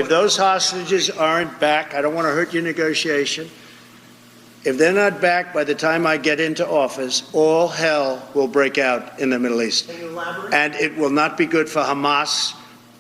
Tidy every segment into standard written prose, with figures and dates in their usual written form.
If those hostages aren't back, I don't want to hurt your negotiation. If they're not back by the time I get into office, all hell will break out in the Middle East. Can you elaborate? And it will not be good for Hamas,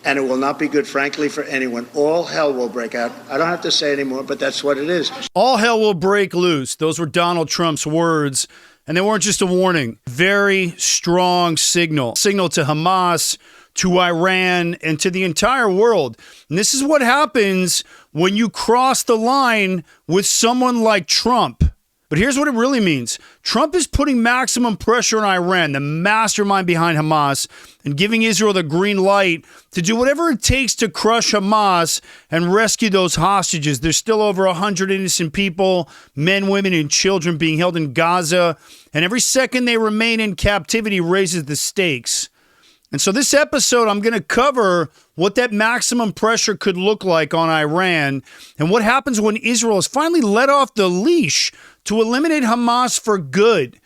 and it will not be good, frankly, for anyone. All hell will break out. I don't have to say anymore, but that's what it is. All hell will break loose. Those were Donald Trump's words, and they weren't just a warning. Very strong signal. Signal to Hamas, to Iran, and to the entire world. And this is what happens when you cross the line with someone like Trump. But here's what it really means. Trump is putting maximum pressure on Iran, the mastermind behind Hamas, and giving Israel the green light to do whatever it takes to crush Hamas and rescue those hostages. There's still over 100 innocent people, men, women, and children being held in Gaza, and every second they remain in captivity raises the stakes. And so this episode, I'm going to cover what that maximum pressure could look like on Iran and what happens when Israel is finally let off the leash to eliminate Hamas for good.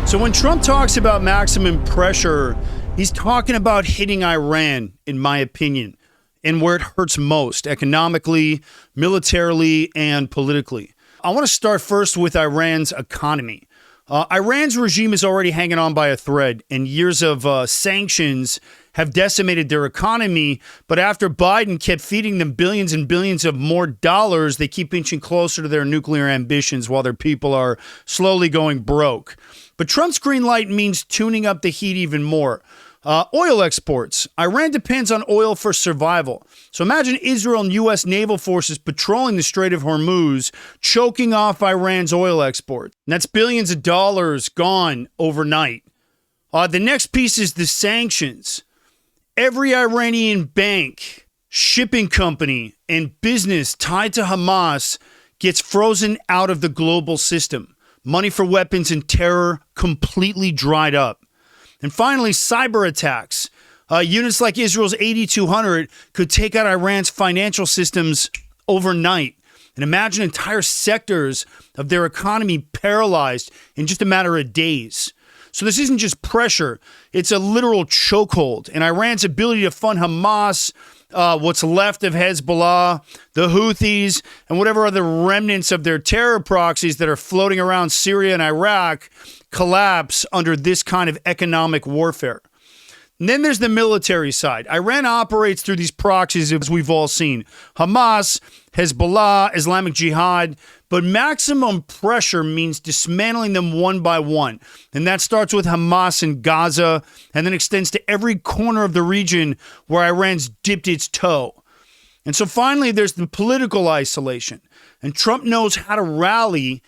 So when Trump talks about maximum pressure, he's talking about hitting Iran, in my opinion, and where it hurts most, economically, militarily, and politically. I want to start first with Iran's economy. Iran's regime is already hanging on by a thread, and years of sanctions have decimated their economy. But after Biden kept feeding them billions and billions of more dollars, they keep inching closer to their nuclear ambitions while their people are slowly going broke. But Trump's green light means tuning up the heat even more. Oil exports. Iran depends on oil for survival. So imagine Israel and U.S. naval forces patrolling the Strait of Hormuz, choking off Iran's oil exports. And that's billions of dollars gone overnight. The next piece is the sanctions. Every Iranian bank, shipping company, and business tied to Hamas gets frozen out of the global system. Money for weapons and terror completely dried up. And finally, cyber attacks. Units like Israel's 8200 could take out Iran's financial systems overnight. And imagine entire sectors of their economy paralyzed in just a matter of days. So this isn't just pressure, it's a literal chokehold. And Iran's ability to fund Hamas, what's left of Hezbollah, the Houthis, and whatever other remnants of their terror proxies that are floating around Syria and Iraq collapse under this kind of economic warfare. And then there's the military side. Iran operates through these proxies, as we've all seen. Hamas, Hezbollah, Islamic Jihad. But maximum pressure means dismantling them one by one. And that starts with Hamas in Gaza and then extends to every corner of the region where Iran's dipped its toe. And so finally, there's the political isolation. And Trump knows how to rally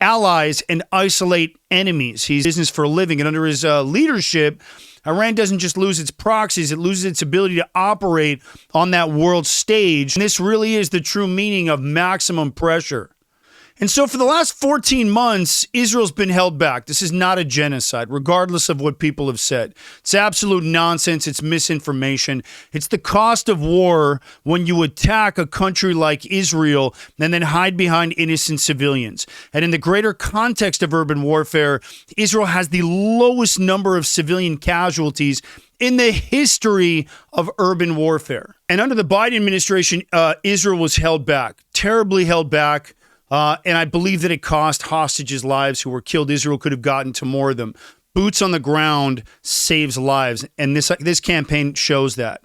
allies and isolate enemies. He's in business for a living. And under his leadership, Iran doesn't just lose its proxies, it loses its ability to operate on that world stage. And this really is the true meaning of maximum pressure. And so for the last 14 months, Israel's been held back. This is not a genocide, regardless of what people have said. It's absolute nonsense. It's misinformation. It's the cost of war when you attack a country like Israel and then hide behind innocent civilians. And in the greater context of urban warfare, Israel has the lowest number of civilian casualties in the history of urban warfare. And under the Biden administration, Israel was held back, terribly held back. And I believe that it cost hostages lives who were killed. Israel could have gotten to more of them. Boots on the ground saves lives. And this campaign shows that.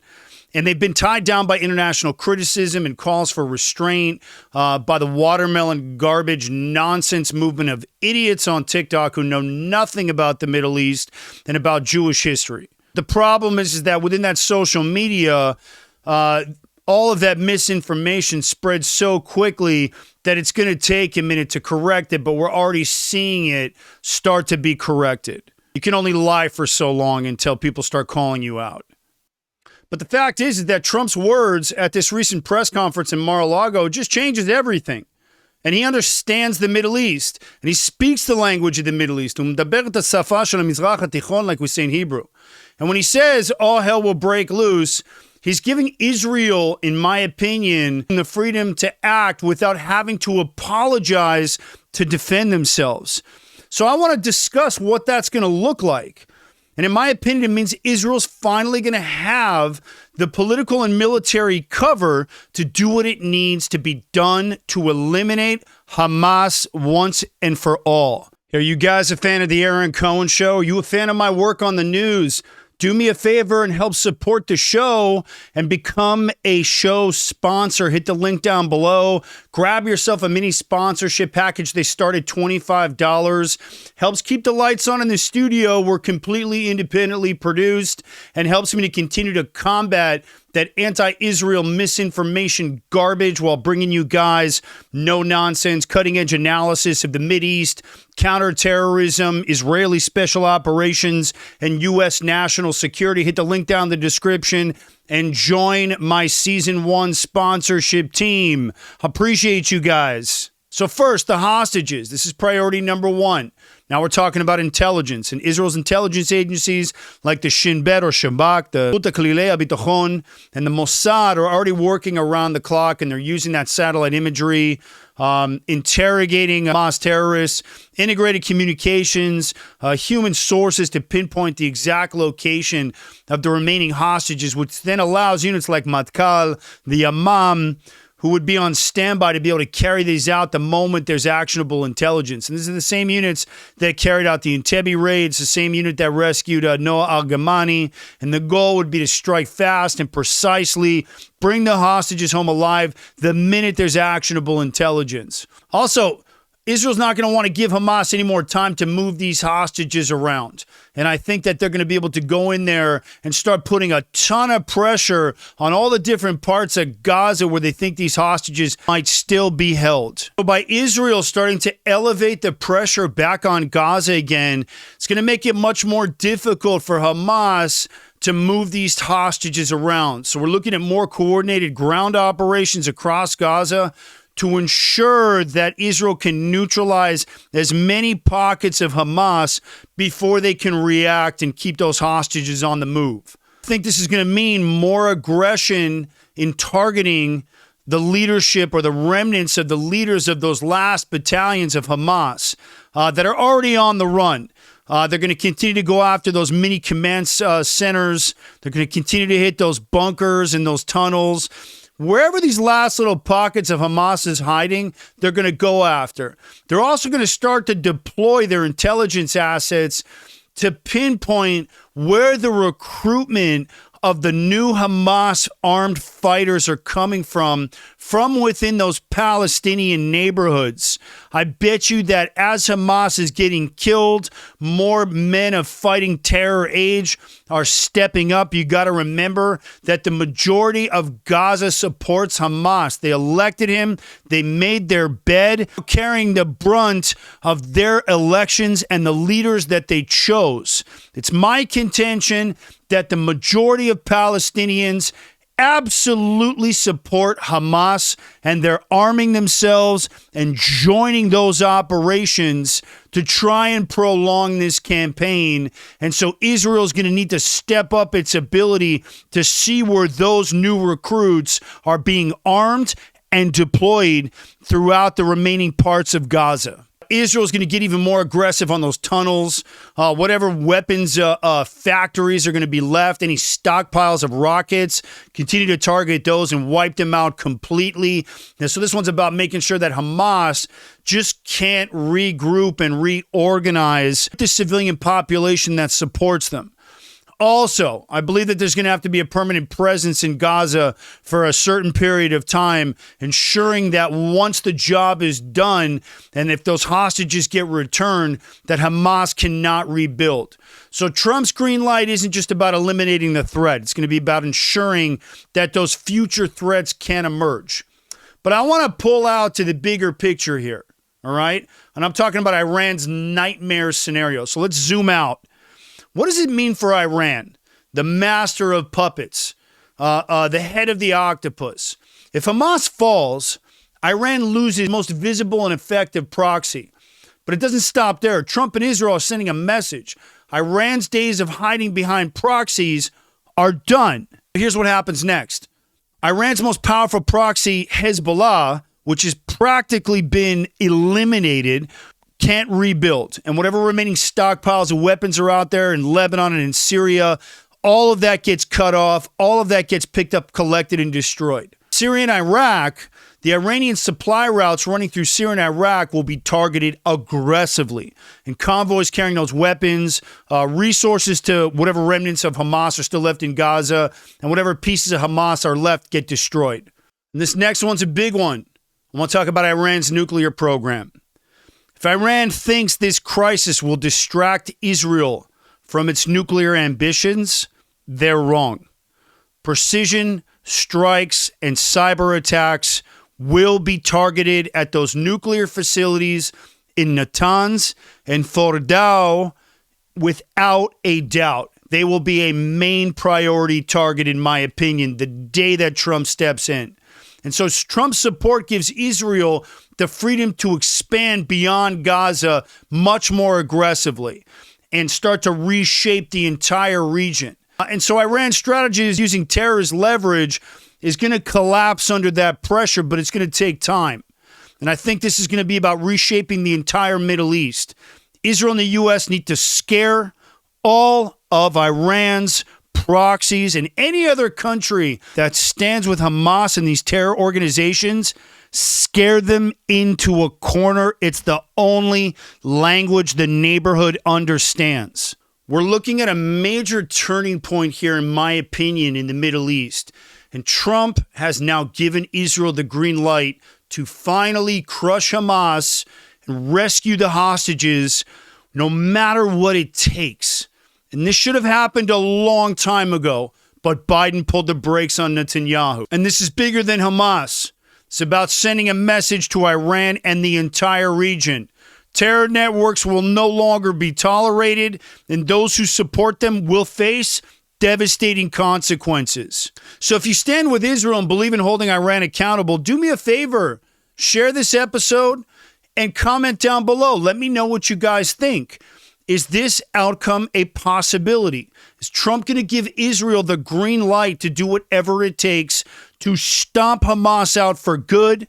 And they've been tied down by international criticism and calls for restraint, by the watermelon garbage nonsense movement of idiots on TikTok who know nothing about the Middle East and about Jewish history. The problem is that within that social media, all of that misinformation spreads so quickly that it's going to take a minute to correct it, but we're already seeing it start to be corrected. You can only lie for so long until people start calling you out. But the fact is that Trump's words at this recent press conference in Mar-a-Lago just changes everything. And he understands the Middle East, and he speaks the language of the Middle East, like we say in Hebrew. And when he says all hell will break loose, He's giving Israel, in my opinion, the freedom to act without having to apologize to defend themselves. So I want to discuss what that's going to look like. And in my opinion, it means Israel's finally going to have the political and military cover to do what it needs to be done to eliminate Hamas once and for all. Are you guys a fan of the Aaron Cohen Show? Are you a fan of my work on the news? Do me a favor and help support the show and become a show sponsor. Hit the link down below. Grab yourself a mini sponsorship package. They start at $25. Helps keep the lights on in the studio. We're completely independently produced and helps me to continue to combat that anti-Israel misinformation garbage while bringing you guys no-nonsense, cutting-edge analysis of the Mideast, counterterrorism, Israeli special operations, and U.S. national security. Hit the link down in the description and join my Season 1 sponsorship team. Appreciate you guys. So first, the hostages. This is priority number one. Now we're talking about intelligence, and Israel's intelligence agencies like the Shin Bet or Shabak, the Kalilei Bitachon, and the Mossad are already working around the clock, and they're using that satellite imagery, interrogating Hamas terrorists, integrated communications, human sources to pinpoint the exact location of the remaining hostages, which then allows units like Matkal, the Yamam, who would be on standby to be able to carry these out the moment there's actionable intelligence. And these are the same units that carried out the Entebbe raids, the same unit that rescued Noah al-Gamani. And the goal would be to strike fast and precisely, bring the hostages home alive the minute there's actionable intelligence. Also, Israel's not going to want to give Hamas any more time to move these hostages around. And I think that they're going to be able to go in there and start putting a ton of pressure on all the different parts of Gaza where they think these hostages might still be held. So by Israel starting to elevate the pressure back on Gaza again, it's going to make it much more difficult for Hamas to move these hostages around. So we're looking at more coordinated ground operations across Gaza to ensure that Israel can neutralize as many pockets of Hamas before they can react and keep those hostages on the move. I think this is going to mean more aggression in targeting the leadership or the remnants of the leaders of those last battalions of Hamas that are already on the run. They're going to continue to go after those mini command centers. They're going to continue to hit those bunkers and those tunnels. Wherever these last little pockets of Hamas is hiding, they're going to go after. They're also going to start to deploy their intelligence assets to pinpoint where the recruitment of the new Hamas armed fighters are coming from within those Palestinian neighborhoods. I bet you that as Hamas is getting killed, more men of fighting terror age are stepping up. You got to remember that the majority of Gaza supports Hamas. They elected him. They made their bed, carrying the brunt of their elections and the leaders that they chose. It's my contention that the majority of Palestinians absolutely support Hamas, and they're arming themselves and joining those operations to try and prolong this campaign. And so Israel's going to need to step up its ability to see where those new recruits are being armed and deployed throughout the remaining parts of Gaza. Israel's going to get even more aggressive on those tunnels, whatever weapons factories are going to be left, any stockpiles of rockets, continue to target those and wipe them out completely. And so this one's about making sure that Hamas just can't regroup and reorganize the civilian population that supports them. Also, I believe that there's going to have to be a permanent presence in Gaza for a certain period of time, ensuring that once the job is done and if those hostages get returned, that Hamas cannot rebuild. So Trump's green light isn't just about eliminating the threat. It's going to be about ensuring that those future threats can emerge. But I want to pull out to the bigger picture here, all right? And I'm talking about Iran's nightmare scenario. So let's zoom out. What does it mean for Iran, the master of puppets, the head of the octopus? If Hamas falls, Iran loses most visible and effective proxy. But it doesn't stop there. Trump and Israel are sending a message. Iran's days of hiding behind proxies are done. Here's what happens next. Iran's most powerful proxy, Hezbollah, which has practically been eliminated, can't rebuild. And whatever remaining stockpiles of weapons are out there in Lebanon and in Syria, all of that gets cut off. All of that gets picked up, collected, and destroyed. Syria and Iraq, the Iranian supply routes running through Syria and Iraq will be targeted aggressively. And convoys carrying those weapons, resources to whatever remnants of Hamas are still left in Gaza, and whatever pieces of Hamas are left get destroyed. And this next one's a big one. I want to talk about Iran's nuclear program. If Iran thinks this crisis will distract Israel from its nuclear ambitions, they're wrong. Precision strikes and cyber attacks will be targeted at those nuclear facilities in Natanz and Fordow without a doubt. They will be a main priority target, in my opinion, the day that Trump steps in. And so Trump's support gives Israel the freedom to expand beyond Gaza much more aggressively and start to reshape the entire region. And so Iran's strategy is using terror as leverage is going to collapse under that pressure, but it's going to take time. And I think this is going to be about reshaping the entire Middle East. Israel and the U.S. need to scare all of Iran's proxies and any other country that stands with Hamas and these terror organizations, scare them into a corner. It's the only language the neighborhood understands. We're looking at a major turning point here, in my opinion, in the Middle East. And Trump has now given Israel the green light to finally crush Hamas and rescue the hostages, no matter what it takes. And this should have happened a long time ago, but Biden pulled the brakes on Netanyahu. And this is bigger than Hamas. It's about sending a message to Iran and the entire region. Terror networks will no longer be tolerated, and those who support them will face devastating consequences. So if you stand with Israel and believe in holding Iran accountable, do me a favor. Share this episode and comment down below. Let me know what you guys think. Is this outcome a possibility? Is Trump going to give Israel the green light to do whatever it takes to stomp Hamas out for good,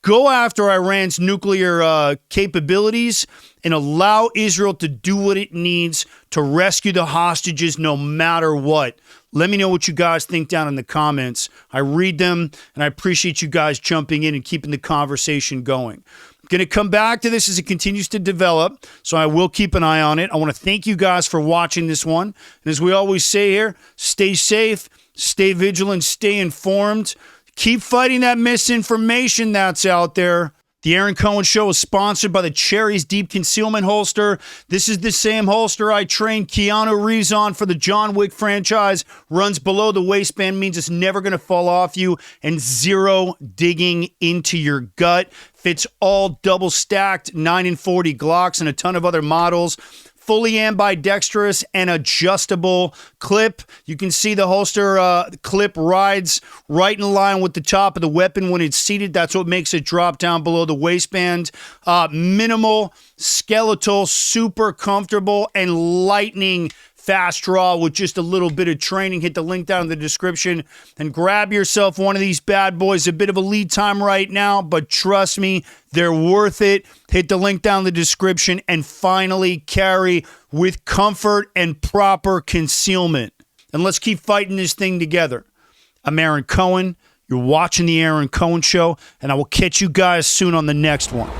go after Iran's nuclear capabilities, and allow Israel to do what it needs to rescue the hostages no matter what? Let me know what you guys think down in the comments. I read them, and I appreciate you guys jumping in and keeping the conversation going. I'm going to come back to this as it continues to develop, so I will keep an eye on it. I want to thank you guys for watching this one. And as we always say here, stay safe, stay vigilant, stay informed. Keep fighting that misinformation that's out there. The Aaron Cohen Show is sponsored by the Cherries Deep Concealment Holster. This is the same holster I trained Keanu Reeves on for the John Wick franchise. Runs below the waistband, means it's never going to fall off you, and zero digging into your gut. Fits all double stacked 9 and 40 Glocks and a ton of other models. Fully ambidextrous and adjustable clip. You can see the holster clip rides right in line with the top of the weapon when it's seated. That's what makes it drop down below the waistband. Minimal, skeletal, super comfortable, and lightning fast draw with just a little bit of training. Hit the link down in the description and grab yourself one of these bad boys. A bit of a lead time right now, but trust me, they're worth it. Hit the link down in the description and finally carry with comfort and proper concealment. And let's keep fighting this thing together. I'm Aaron Cohen. You're watching the Aaron Cohen Show, and I will catch you guys soon on the next one.